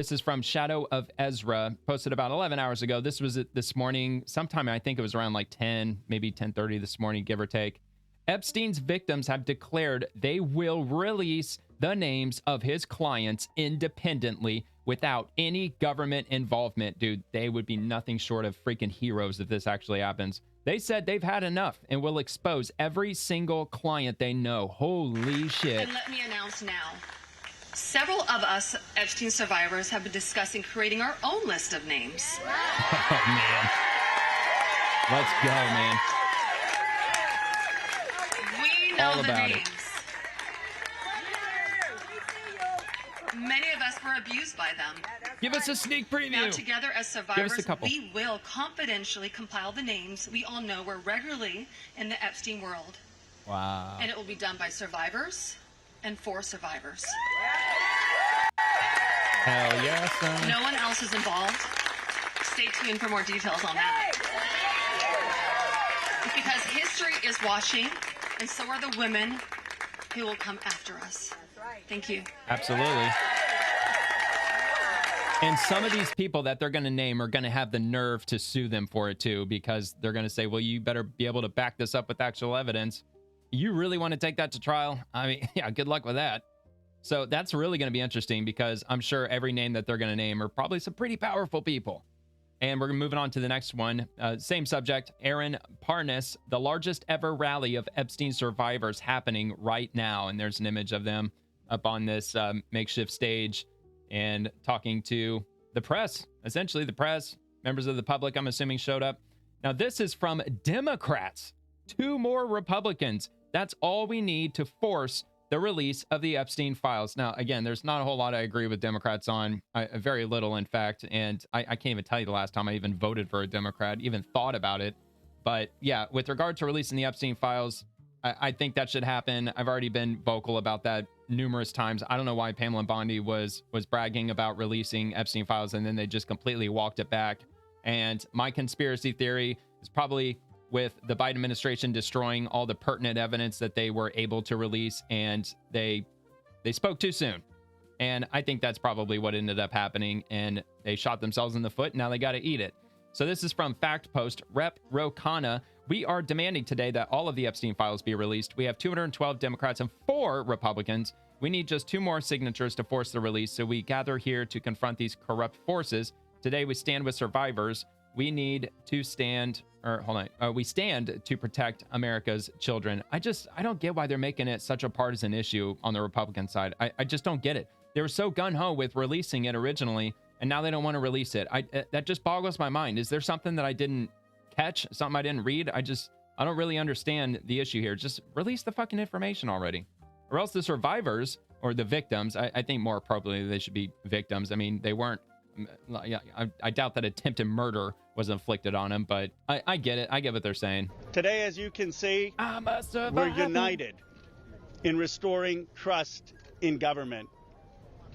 This is from Shadow of Ezra, posted about 11 hours ago. This was this morning, sometime I think it was around like 10, maybe 10:30 this morning, give or take. Epstein's victims have declared they will release the names of his clients independently without any government involvement. Dude, they would be nothing short of freaking heroes if this actually happens. They said they've had enough and will expose every single client they know. Holy shit. And let me announce now, several of us Epstein survivors have been discussing creating our own list of names. Oh, man. Let's go, man. We know All the about names. Many of us were abused by them. Give us a sneak preview. Now, together as survivors, a couple. we will confidentially compile the names we all know were regularly in the Epstein world. Wow. And it will be done by survivors and for survivors. Hell yeah, son. No one else is involved. Stay tuned for more details on that. Because history is watching, and so are the women who will come after us. Thank you. Absolutely. And some of these people that they're going to name are going to have the nerve to sue them for it too, because they're going to say, well, you better be able to back this up with actual evidence. You really want to take that to trial? I mean, yeah, good luck with that. So that's really going to be interesting, because I'm sure every name that they're going to name are probably some pretty powerful people. And we're moving on to the next one. Same subject, Aaron Parnas, the largest ever rally of Epstein survivors happening right now. And there's an image of them up on this makeshift stage and talking to the press. Essentially, the press, members of the public, I'm assuming, showed up. Now, this is from Democrats. 2 more Republicans. That's all we need to force the release of the Epstein files. Now, again, there's not a whole lot I agree with Democrats on, very little, in fact. And I can't even tell you the last time I even voted for a Democrat, even thought about it. But yeah, with regard to releasing the Epstein files, I think that should happen. I've already been vocal about that numerous times. I don't know why Pamela Bondi was bragging about releasing Epstein files and then they just completely walked it back. And my conspiracy theory is probably with the Biden administration destroying all the pertinent evidence that they were able to release, and they spoke too soon. And I think that's probably what ended up happening, and they shot themselves in the foot. Now they got to eat it. So this is from Fact Post. Rep. Rokana, we are demanding today that all of the Epstein files be released. We have 212 Democrats and 4 Republicans. We need just 2 more signatures to force the release. So we gather here to confront these corrupt forces. Today we stand with survivors. We need to stand, we stand to protect America's children. I don't get why they're making it such a partisan issue on the Republican side. I just don't get it. They were so gung-ho with releasing it originally, and now they don't want to release it. That just boggles my mind. Is there something that I didn't catch? Something I didn't read? I don't really understand the issue here. Just release the fucking information already. Or else the survivors, or the victims, I think more appropriately they should be victims. I mean, they weren't, I doubt that attempted murder was inflicted on him, but I get it. I get what they're saying. Today, as you can see, we're united in restoring trust in government.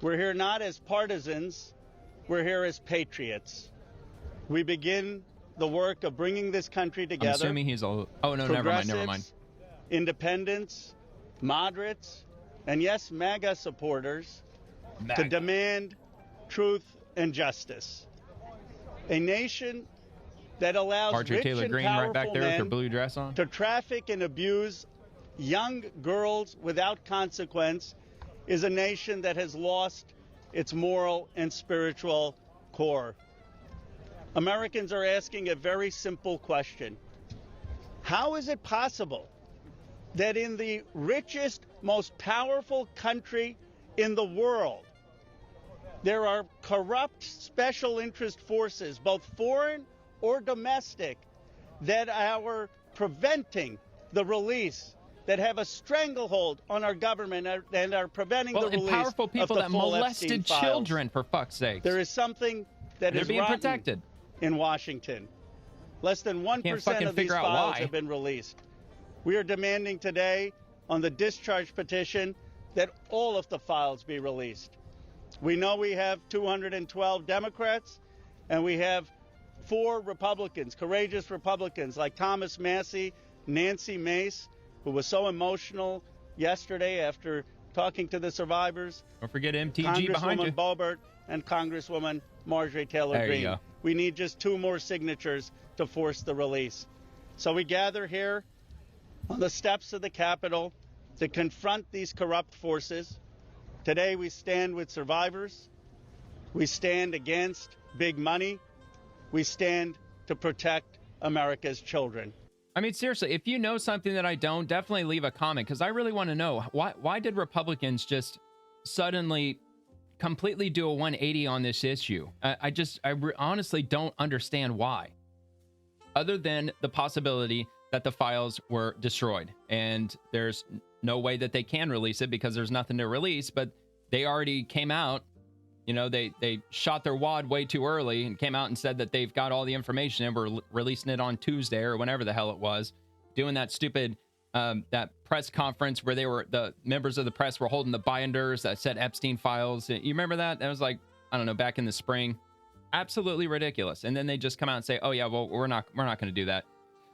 We're here not as partisans, we're here as patriots. We begin the work of bringing this country together. I'm assuming he's a... Oh, no, never mind. Independents, moderates, and yes, MAGA supporters, to demand truth and justice. A nation that allows Marjorie rich Taylor and Greene powerful right back there with her men blue dress on to traffic and abuse young girls without consequence is a nation that has lost its moral and spiritual core. Americans are asking a very simple question. How is it possible that in the richest, most powerful country in the world, there are corrupt special interest forces, both foreign or domestic, that are preventing the release, that have a stranglehold on our government and are preventing the release powerful people of the that full molested Epstein files. children, for fuck's sake. There is something that They're is being rotten protected in Washington. Less than 1% of these out files why. have been released. We are demanding today on the discharge petition that all of the files be released. We know we have 212 Democrats, and we have 4 Republicans, courageous Republicans like Thomas Massie, Nancy Mace, who was so emotional yesterday after talking to the survivors. Don't forget MTG behind you. Congresswoman Boebert, and Congresswoman Marjorie Taylor There you Greene. go. We need just 2 more signatures to force the release. So we gather here on the steps of the Capitol to confront these corrupt forces. Today we stand with survivors. We stand against big money. We stand to protect America's children. I mean, seriously, if you know something that I don't, definitely leave a comment, because I really want to know why did Republicans just suddenly completely do a 180 on this issue? I honestly don't understand why, other than the possibility that the files were destroyed and there's no way that they can release it because there's nothing to release. But they already came out, you know, they shot their wad way too early and came out and said that they've got all the information and we're releasing it on Tuesday or whenever the hell it was, doing that stupid that press conference where the members of the press were holding the binders that said Epstein files. You remember that? That was like, I don't know, back in the spring. Absolutely ridiculous. And then they just come out and say, oh yeah, well, we're not going to do that,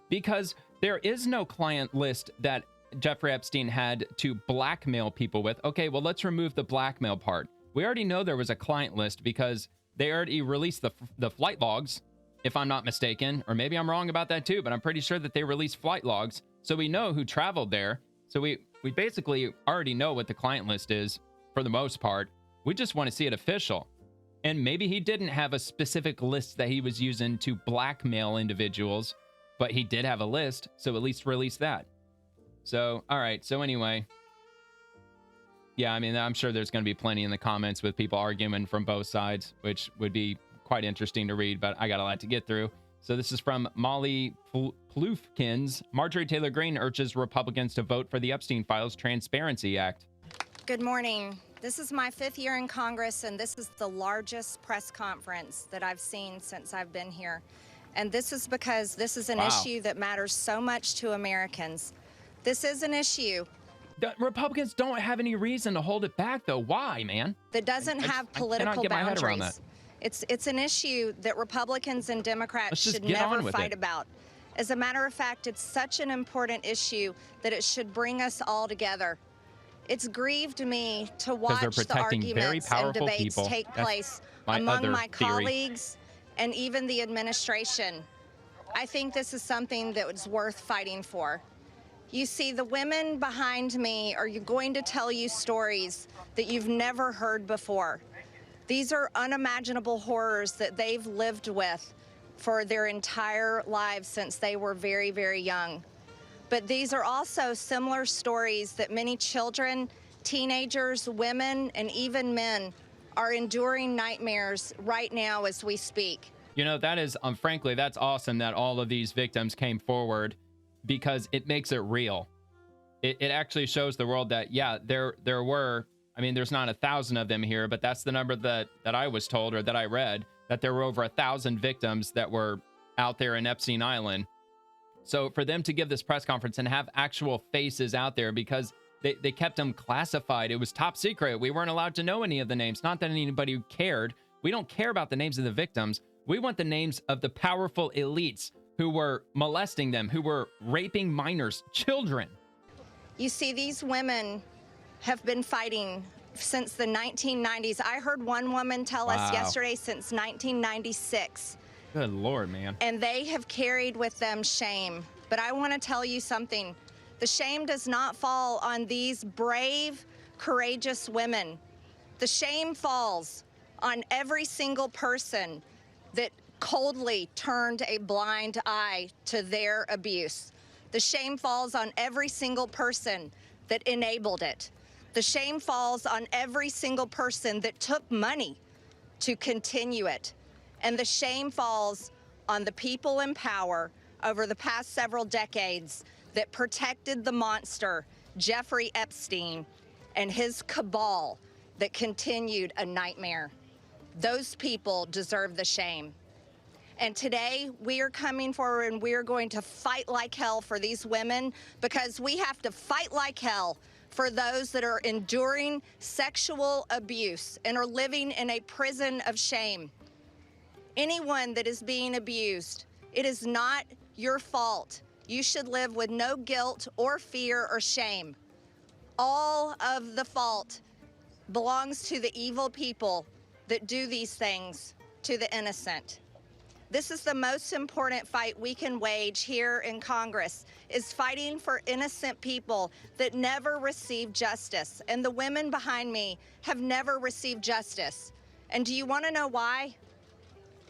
because there is no client list that Jeffrey Epstein had to blackmail people with. Okay, well, let's remove the blackmail part. We already know there was a client list because they already released the flight logs, if I'm not mistaken, or maybe I'm wrong about that too, but I'm pretty sure that they released flight logs. So we know who traveled there. So we basically already know what the client list is for the most part. We just want to see it official. And maybe he didn't have a specific list that he was using to blackmail individuals, but he did have a list. So at least release that. So, all right. So anyway, yeah, I mean, I'm sure there's going to be plenty in the comments with people arguing from both sides, which would be quite interesting to read, but I got a lot to get through. So this is from Molly Ploufkins. Marjorie Taylor Greene urges Republicans to vote for the Epstein Files Transparency Act. Good morning. This is my 5th year in Congress, and this is the largest press conference that I've seen since I've been here. And this is because this is an issue that matters so much to Americans. This is an issue. The Republicans don't have any reason to hold it back, though. Why, man? That doesn't have political get my head around boundaries. that. It's an issue that Republicans and Democrats should never fight about. As a matter of fact, it's such an important issue that it should bring us all together. It's grieved me to watch the arguments and debates take place among my colleagues and even the administration. I think this is something that was worth fighting for. You see, the women behind me are going to tell you stories that you've never heard before. These are unimaginable horrors that they've lived with for their entire lives since they were very, very young. But these are also similar stories that many children, teenagers, women, and even men are enduring nightmares right now as we speak. You know, that is, frankly, that's awesome that all of these victims came forward, because it makes it real. It actually shows the world that, yeah, there were, I mean, there's not 1,000 of them here, but that's the number that I was told, or that I read, that there were over 1,000 victims that were out there in Epstein Island. So for them to give this press conference and have actual faces out there, because they kept them classified. It was top secret. We weren't allowed to know any of the names. Not that anybody cared. We don't care about the names of the victims. We want the names of the powerful elites who were molesting them, who were raping minors, children. You see, these women have been fighting since the 1990s. I heard one woman tell us yesterday since 1996. Good Lord, man. And they have carried with them shame. But I want to tell you something. The shame does not fall on these brave, courageous women. The shame falls on every single person that coldly turned a blind eye to their abuse. The shame falls on every single person that enabled it. The shame falls on every single person that took money to continue it. And the shame falls on the people in power over the past several decades that protected the monster, Jeffrey Epstein, and his cabal that continued a nightmare. Those people deserve the shame. And today, we are coming forward and we are going to fight like hell for these women, because we have to fight like hell for those that are enduring sexual abuse and are living in a prison of shame. Anyone that is being abused, it is not your fault. You should live with no guilt or fear or shame. All of the fault belongs to the evil people that do these things to the innocent. This is the most important fight we can wage here in Congress, is fighting for innocent people that never receive justice. And the women behind me have never received justice. And do you want to know why?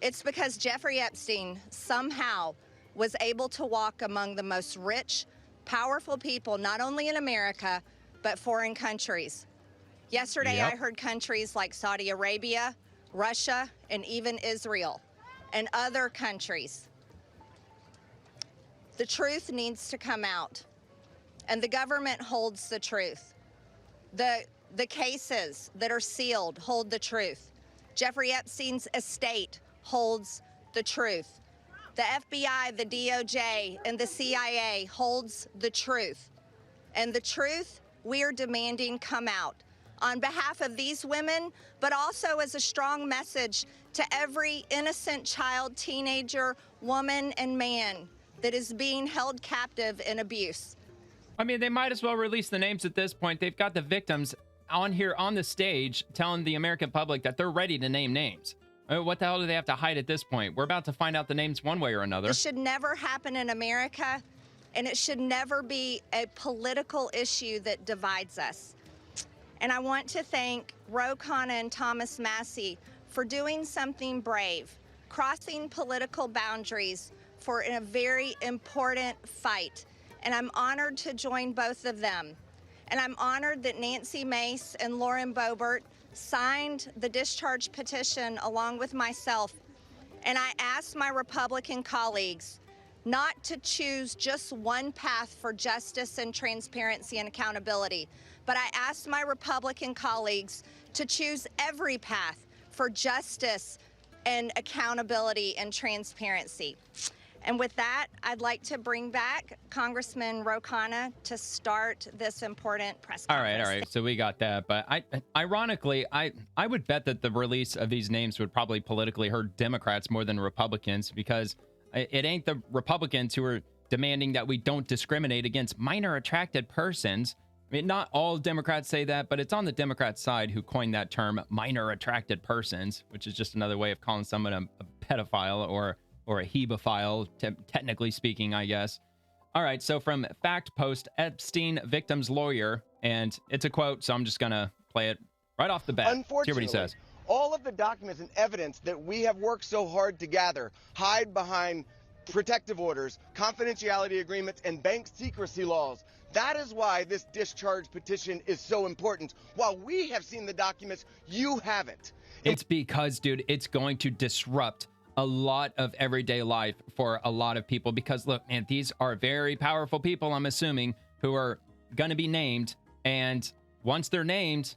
It's because Jeffrey Epstein somehow was able to walk among the most rich, powerful people, not only in America, but foreign countries. Yesterday, I heard countries like Saudi Arabia, Russia, and even Israel, and other countries. The truth needs to come out, and the government holds the truth. The cases that are sealed hold the truth. Jeffrey Epstein's estate holds the truth. The FBI, the DOJ, and the CIA holds the truth. And the truth we are demanding come out on behalf of these women, but also as a strong message to every innocent child, teenager, woman, and man that is being held captive in abuse. I mean, they might as well release the names at this point. They've got the victims on here on the stage telling the American public that they're ready to name names. What the hell do they have to hide at this point? We're about to find out the names one way or another. This should never happen in America, and it should never be a political issue that divides us. And I want to thank Ro Khanna and Thomas Massie for doing something brave, crossing political boundaries for a very important fight. And I'm honored to join both of them. And I'm honored that Nancy Mace and Lauren Boebert signed the discharge petition along with myself. And I asked my Republican colleagues not to choose just one path for justice and transparency and accountability, but I asked my Republican colleagues to choose every path for justice and accountability and transparency. And with that, I'd like to bring back Congressman Ro Khanna to start this important press conference. All right. So we got that. But ironically, I would bet that the release of these names would probably politically hurt Democrats more than Republicans, because it ain't the Republicans who are demanding that we don't discriminate against minor attracted persons. I mean, not all Democrats say that, but it's on the Democrat side who coined that term, minor attracted persons, which is just another way of calling someone a pedophile or a hebophile, technically speaking, I guess. All right, so from Fact Post, Epstein victim's lawyer, and it's a quote, so I'm just going to play it right off the bat. Unfortunately, hear what he says. All of the documents and evidence that we have worked so hard to gather hide behind protective orders, confidentiality agreements, and bank secrecy laws. That is why this discharge petition is so important. While we have seen the documents, you haven't. It's because, dude, it's going to disrupt a lot of everyday life for a lot of people, because look, man, these are very powerful people, I'm assuming, who are going to be named. And once they're named,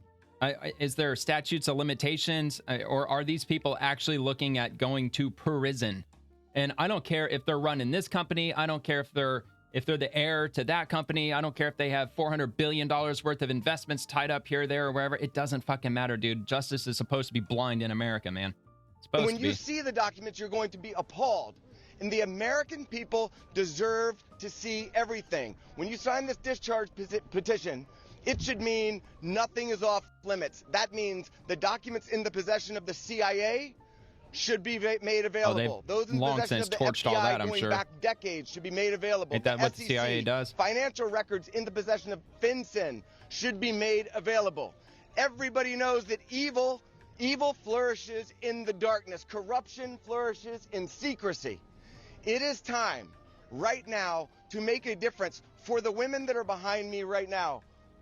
is there statutes of limitations, or are these people actually looking at going to prison? And I don't care if they're running this company. I don't care if they're the heir to that company. I don't care if they have $400 billion worth of investments tied up here, there, or wherever. It doesn't fucking matter, dude. Justice is supposed to be blind in America, man. When you see the documents, you're going to be appalled. And the American people deserve to see everything. When you sign this discharge petition, it should mean nothing is off limits. That means the documents in the possession of the CIA should be made available. Those in long possession since of the torched FBI all that, I'm going sure. back decades should be made available. Ain't that what the CIA does? Financial records in the possession of FinCEN should be made available. Everybody knows that evil flourishes in the darkness. Corruption flourishes in secrecy. It is time right now to make a difference for the women that are behind me right now.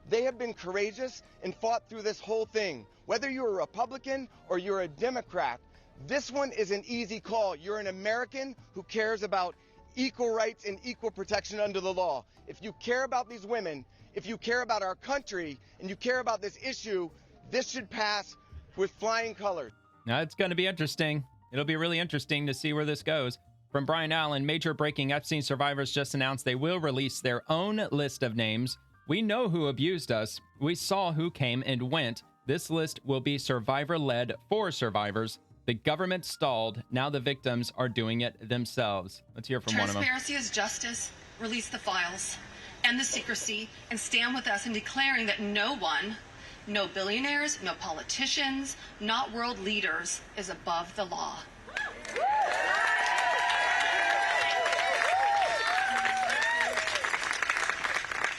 They have been courageous and fought through this whole thing. Whether you're a Republican or you're a Democrat, this one is an easy call. You're an American who cares about equal rights and equal protection under the law. If you care about these women, if you care about our country, and you care about this issue, this should pass with flying colors. Now, it's going to be interesting. It'll be really interesting to see where this goes. From Brian Allen, major breaking: Epstein survivors just announced they will release their own list of names. We know who abused us. We saw who came and went. This list will be survivor-led for survivors. The government stalled. Now the victims are doing it themselves. Let's hear from one of them. Transparency is justice. Release the files, end the secrecy, and stand with us in declaring that no one No billionaires, no politicians, not world leaders is above the law.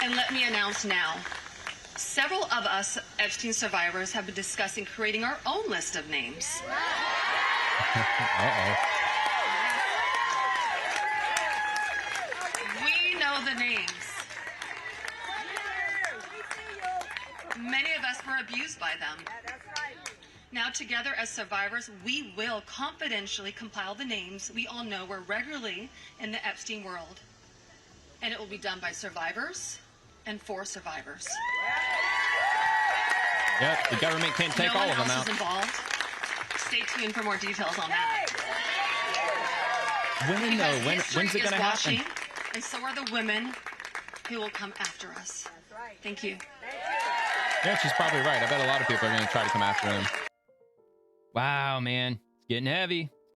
And let me announce now, several of us Epstein survivors have been discussing creating our own list of names. Uh-oh. We know the names. Many of us were abused by them. Now, together as survivors, we will confidentially compile the names we all know were regularly in the Epstein world. And it will be done by survivors and for survivors. Yep, the government can't take all of them out. Involved. Stay tuned for more details on that. When though? When's it gonna happen? And so are the women who will come after us. That's right. Thank you. Yeah, she's probably right. I bet a lot of people are gonna try to come after him. Wow, man, it's getting heavy.